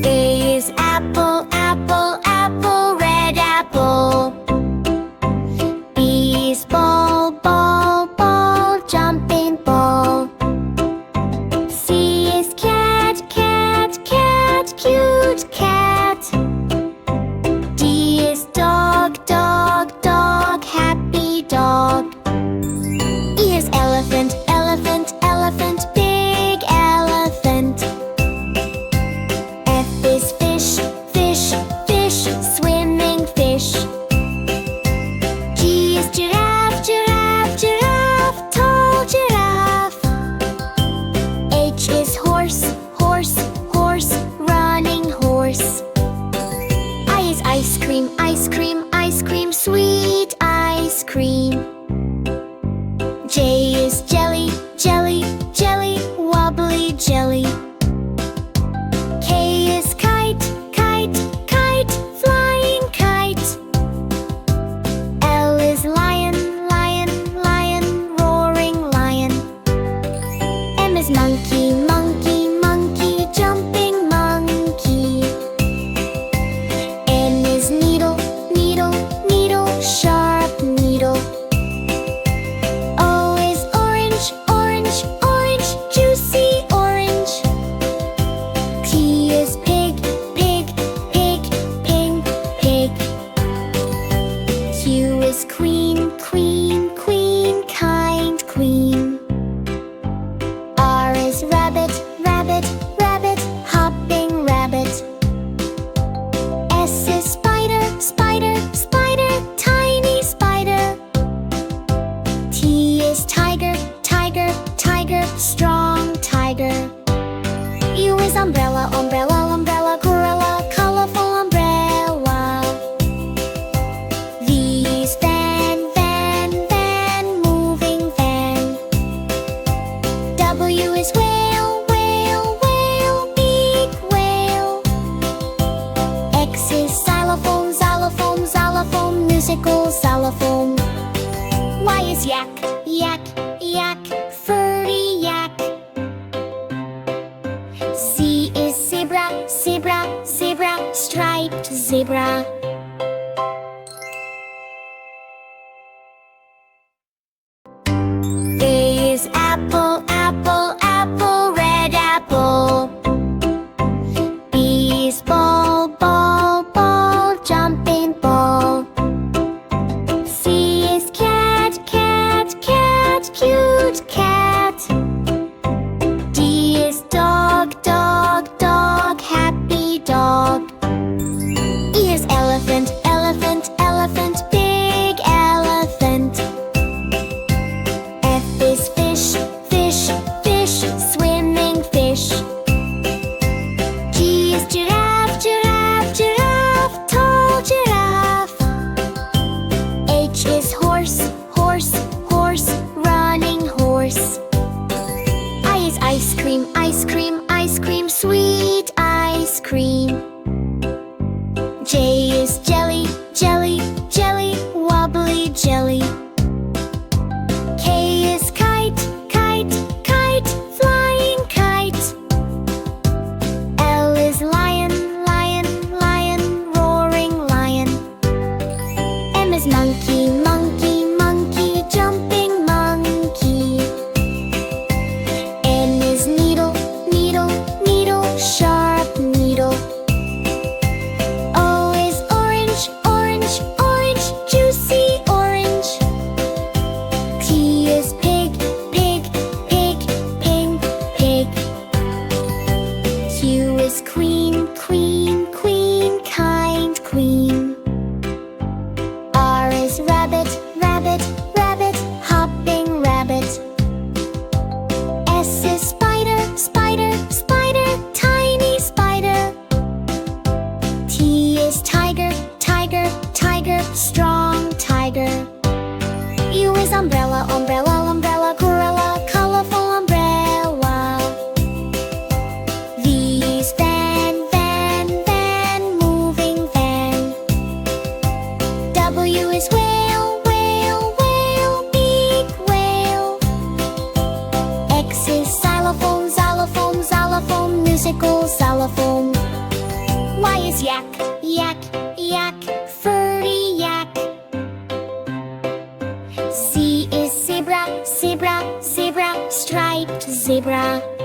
A is apple, apple, apple, red apple. B is ball, ball, ball, jumping ball. C is cat, cat, cat, cute cat. D is dog, dog, dog, happy dog. E is elephant, elephant, elephant, big elephant. F is fish, fish, fish, swimming fish. G is giraffe, giraffe, giraffe, tall giraffe. H is horse, horse, horse, running horse. I is ice cream, ice cream, ice cream, sweet ice cream. J is jelly, jelly, jelly, wobbly jelly. K is kite, kite, kite, flying kite. L is lion, lion, lion, roaring lion. M is monkey, monkey, monkey, jumping monkey. N is needle, needle, needle, sharp needle. O is orange, orange, orange, juicy orange. P is pig, pig, pig, pink pig. Q is queen, queen, queen, kind queen. R is rabbit, rabbit, rabbit, hopping rabbit. S is spider, spider, spider, tiny spider. T is tiger, tiger, tiger, strong tiger. U is umbrella, umbrella, umbrella, gorilla, colorful umbrella. V is van, van, van, moving van. W is whale, whale, whale, big whale. X is xylophone, xylophone, xylophone, musical xylophone. Y is yak, yak, yak, furry yak. Z is zebra, zebra, zebra, striped zebra. A is apple, apple, apple, red apple. B is ball, ball, ball, jumping ball. C is cat, cat, cat, cute cat. D is dog, dog, dog, happy dog. E is elephant, elephant, elephant, big elephant. F is fish, fish, fish, swimming fish. G is giraffe, giraffe, giraffe, tall giraffe. H is horse, horse, horse, running horse. I is ice cream, ice cream, ice cream, sweet ice cream. J is jelly, jelly, jelly, wobbly jelly. K is kite, kite, kite, flying kite. L is lion, lion, lion, roaring lion. M is monkey, monkey, monkey, jumping monkey. N is needle, needle, needle, sharp needle. O is orange, orange, orange, juicy orange. T is pig, pig, pig, pink pig. Q is queen, queen, queen, kind queen. R is rabbit, rabbit, rabbit, hopping rabbit. S is spider, spider, spider, tiny spider. T is tiger, tiger, tiger, strong tiger. U is umbrella, umbrella, umbrella, gorilla, colorful umbrella. V is van, van, Y is yak, yak, yak, furry yak. Z is zebra, zebra, zebra, striped zebra.